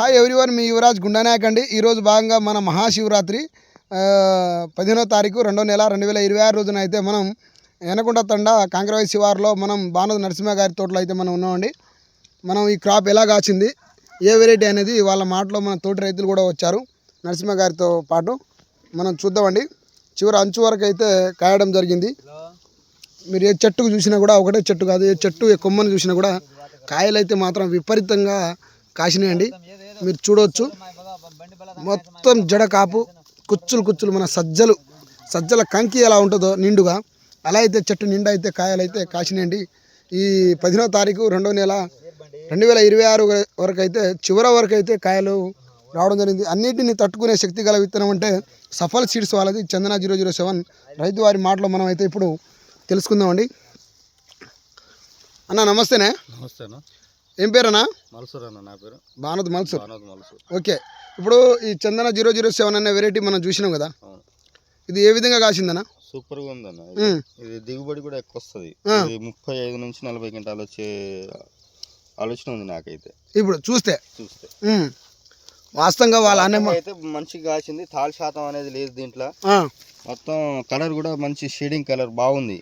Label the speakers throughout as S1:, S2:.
S1: Hi everyone, మీ యువరాజ్ గుండానాయక్ అండి. ఈరోజు భాగంగా మన మహాశివరాత్రి 15వ తారీఖు 2వ నెల 2026 రోజున అయితే మనం ఎనకొండ తండ కాంక్రవాయి శివారులో మనం బాణోతు నరసింహ గారి తోటలో అయితే మనం ఉన్నామండి. మనం ఈ క్రాప్ ఎలా కాచింది, ఏ వెరైటీ అనేది వాళ్ళ మాటలో మన తోటి రైతులు కూడా వచ్చారు నరసింహ గారితో పాటు. మనం చూద్దామండి. చివరి అంచు వరకు అయితే కాయడం జరిగింది. మీరు ఏ చెట్టుకు చూసినా కూడా ఒకటే చెట్టు కాదు, ఏ చెట్టు ఏ కొమ్మను చూసినా కూడా కాయలు అయితే మాత్రం విపరీతంగా కాసినాయండి. మీరు చూడవచ్చు, మొత్తం జడ కాపు, కుచ్చులు కుచ్చులు, మన సజ్జల కంకి ఎలా ఉంటుందో నిండుగా, అలా అయితే చెట్టు నిండా అయితే కాయలు అయితే కాసినాయండి. ఈ 15వ తారీఖు 2వ నెల 2026 వరకు అయితే చివరి వరకు అయితే కాయలు రావడం జరిగింది. అన్నిటిని తట్టుకునే శక్తి గల విత్తనం అంటే సఫల్ సీడ్స్ వాళ్ళది చందన 007 రైతు వారి మాటలో మనం అయితే ఇప్పుడు తెలుసుకుందామండి. అన్న నమస్తేనే.
S2: నమస్తేనా.
S1: ఏం పేరన్నా?
S2: మల్సూర్ అన్న. నా పేరు
S1: బాణోతు మల్సూర్. ఓకే, ఇప్పుడు ఈ చందన 007 అనే వెరైటీ మనం చూసినాం కదా, ఇది ఏ విధంగా కాసిందన్న?
S2: సూపర్గా ఉందన్న. ఇది దిగుబడి కూడా ఎక్కువ వస్తుంది. 35 నుంచి 40 క్వింటాలు వచ్చే ఆలోచన ఉంది నాకైతే. ఇప్పుడు చూస్తే వాస్తవంగా వాళ్ళ అన్న అయితే మంచిగా కాసింది. తాళ శాతం అనేది లేదు దీంట్లో. మొత్తం కలర్ కూడా మంచి షేడింగ్ కలర్ బాగుంది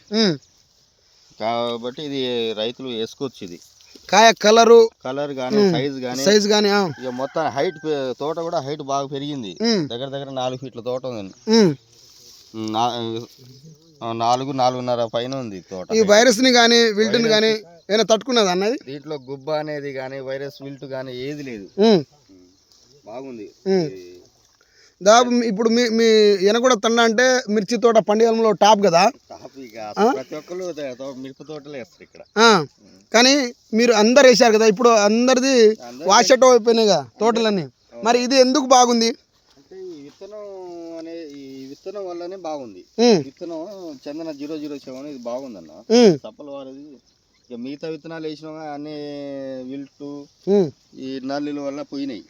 S2: కాబట్టి ఇది రైతులు వేసుకోవచ్చు. ఇది
S1: కాయ కలర్
S2: కానీ సైజ్ కానీ ఇక మొత్తం హైట్, తోట కూడా హైట్ బాగా పెరిగింది. దగ్గర 4 ఫీట్ల తోట ఉంది. 4.5 పైన ఉంది తోట. ఈ వైరస్ ని కానీ విల్ట్ ని కానీ ఏమైనా తట్టుకున్నది అన్నది? దీంట్లో గుబ్బ అనేది కానీ వైరస్ విల్ట్ కానీ ఏది లేదు. బాగుంది. దాదాపు ఇప్పుడు మీ ఎనకొండ తండ అంటే మిర్చి తోట పండియలంలో టాప్ కదా. ప్రతి ఒక్కరు మిరప తోటలు వేస్తారు ఇక్కడ. కానీ మీరు అందరు వేసారు కదా, ఇప్పుడు అందరిది వాషట్ అయిపోయినాయి కదా తోటలన్నీ. మరి ఇది ఎందుకు బాగుంది అంటే ఈ విత్తనం వల్లనే బాగుంది. విత్తనం చందన 007 ఇది బాగుందన్న. తప్పల వారిది. ఇక మిగతా విత్తనాలు వేసినా అన్ని విల్టు ఈ నల్లుల వల్ల పోయినాయి.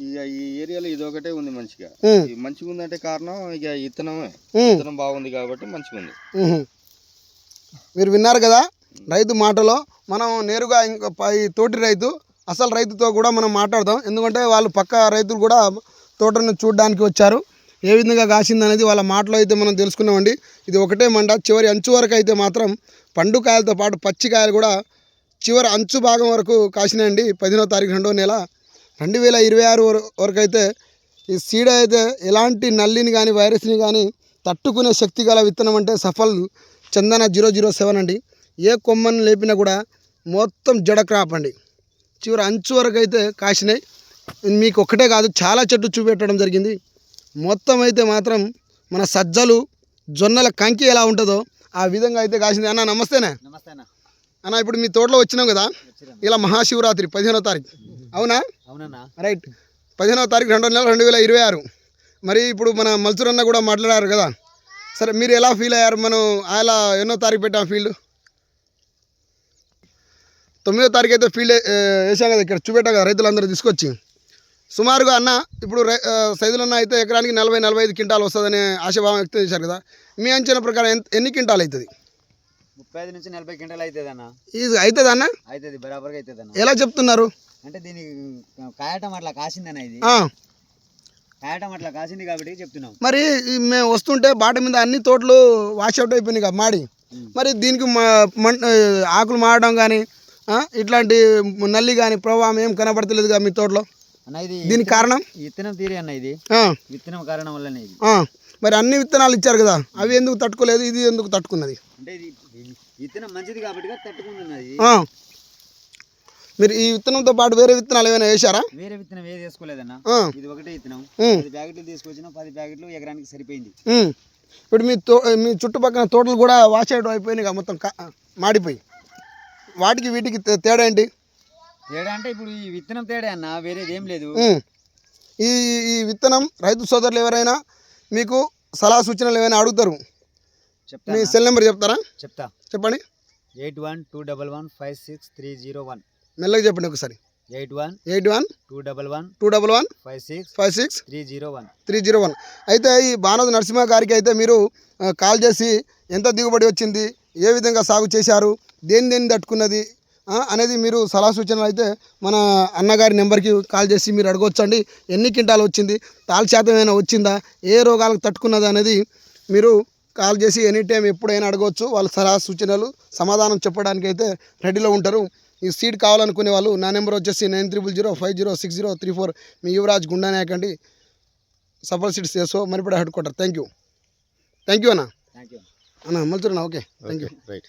S2: ఇక ఈ ఏరియాలో ఇది ఒకటే ఉంది మంచిగా. మంచిగా ఉందంటే కారణం ఇక విత్తనం బాగుంది కాబట్టి మంచిగా ఉంది.
S1: మీరు విన్నారు కదా రైతు మాటలో. మనం నేరుగా ఇంకా ఈ తోటి రైతు అసలు రైతుతో కూడా మనం మాట్లాడదాం. ఎందుకంటే వాళ్ళు పక్క రైతులు కూడా తోటను చూడడానికి వచ్చారు. ఏ విధంగా కాసింది అనేది వాళ్ళ మాటలో అయితే మనం తెలుసుకున్నామండి. ఇది ఒకటే మండ. చివరి అంచు వరకు అయితే మాత్రం పండు కాయలతో పాటు పచ్చి కాయలు కూడా చివరి అంచు భాగం వరకు కాసినాయండి. 15వ తారీఖు 2వ నెల 2026 వరకు అయితే ఈ సీడ్ అయితే ఎలాంటి నల్లిని కానీ వైరస్ని కానీ తట్టుకునే శక్తి గల విత్తనం అంటే సఫల్ చందన 007 అండి. ఏ కొమ్మను లేపినా కూడా మొత్తం జడ క్రాప్ అండి. చివరి అంచు వరకు అయితే కాసినాయి. మీకు ఒక్కటే కాదు, చాలా చెట్టు చూపెట్టడం జరిగింది. మొత్తం అయితే మాత్రం మన సజ్జలు జొన్నల కంకి ఎలా ఉంటుందో ఆ విధంగా అయితే కాసింది. అన్న నమస్తేనే. అన్న, ఇప్పుడు మీ తోటలో వచ్చినాం కదా, ఇలా మహాశివరాత్రి 15వ తారీఖు అవునా? రైట్. 15వ తారీఖు 2వ నెల 2026. మరి ఇప్పుడు మన మల్సూర్ అన్న కూడా మాట్లాడారు కదా. సరే, మీరు ఎలా ఫీల్ అయ్యారు? మనం అలా ఎన్నో తారీఖు పెట్టాం ఫీల్డ్? 9వ తారీఖు అయితే ఫీల్డ్ వేసాం కదా, ఇక్కడ చూపెట్టాం కదా రైతులందరూ తీసుకొచ్చి. సుమారుగా అన్న ఇప్పుడు సైజులన్న అయితే ఎకరానికి 40-45 క్వింటాలు వస్తుందని ఆశాభావం వ్యక్తం చేశారు కదా. మీ అంచనా ప్రకారం ఎన్ని క్వింటాలు అవుతుంది?
S2: 35 నుంచి 40 క్వింటాలు అవుతుంది అన్న.
S1: ఇది అవుతుంది అన్న?
S2: అవుతుంది, బరాబర్గా అవుతుంది అన్న.
S1: ఎలా చెప్తున్నారు?
S2: అంటే దీని కాయటం అట్లా కాసిందన్న. ఇది కాయటం అట్లా కాసింది కాబట్టి చెప్తున్నాం.
S1: మరి మేము వస్తుంటే బాట మీద అన్ని తోటలు వాషౌట్ అయిపోయినాయి కదా మాడి. మరి దీనికి ఆకులు మారడం కానీ ఇట్లాంటి నల్లి కానీ ప్రభావం ఏం కనబడతలేదు కదా మీ తోటలో
S2: అన్న. ఇది
S1: దీనికి కారణం
S2: విత్తనం తీరే అన్న. ఇది విత్తనం కారణం వల్లనే ఇది.
S1: మరి అన్ని విత్తనాలు ఇచ్చారు కదా, అవి ఎందుకు తట్టుకోలేదు? ఇది ఎందుకు తట్టుకున్నది?
S2: అంటే ఇది విత్తనం మంచిది కాబట్టి తట్టుకుంటున్నది.
S1: మీరు ఈ విత్తనంతో పాటు వేరే విత్తనాలు ఏమైనా వేసారా?
S2: వేరే విత్తనం ఏది వేసుకోలేదన్న. ఇది ఒకటే విత్తనం. 10 ప్యాకెట్లు తీసుకొచ్చిన, 10 ప్యాకెట్లు ఎకరానికి సరిపోయింది.
S1: ఇప్పుడు మీ చుట్టుపక్కల తోటలు కూడా వాష్ అవుట్ అయిపోయినాయి కదా, మొత్తం మాడిపోయి. వాటికి వీటికి తేడా ఏంటి?
S2: తేడా అంటే ఇప్పుడు ఈ విత్తనం తేడా అన్న, వేరేది ఏం లేదు.
S1: ఈ విత్తనం రైతు సోదరులు ఎవరైనా మీకు సలహా సూచనలు ఏమైనా అడుగుతారు, మీ సెల్ నెంబర్ చెప్తారా?
S2: చెప్తా,
S1: చెప్పండి.
S2: 8121156301.
S1: మెల్లగా చెప్పండి ఒకసారి.
S2: 8121156301.
S1: అయితే ఈ బాణోతు నరసింహ గారికి అయితే మీరు కాల్ చేసి ఎంత దిగుబడి వచ్చింది, ఏ విధంగా సాగు చేశారు, దేని తట్టుకున్నది, అనేది మీరు సలహా సూచనలు అయితే మన అన్నగారి నెంబర్కి కాల్ చేసి మీరు అడగవచ్చండి. ఎన్ని క్వింటాలు వచ్చింది, తాళ శాతం ఏమైనా వచ్చిందా, ఏ రోగాలకు తట్టుకున్నది అనేది మీరు కాల్ చేసి ఎనీ టైం ఎప్పుడైనా అడగవచ్చు. వాళ్ళ సలహా సూచనలు సమాధానం చెప్పడానికి అయితే రెడీలో ఉంటారు. ఈ సీడ్ కావాలనుకునే వాళ్ళు నా నెంబర్ వచ్చేసి 9300506034. మీ యువరాజ్ గుండానాయక్ అండి, సఫల్ సీడ్స్ చేసో మరిపడ హెడ్ క్వార్టర్. థ్యాంక్ యూ అన్న. అన్న మల్చురన్నా. Okay, thank you.
S2: రైట్.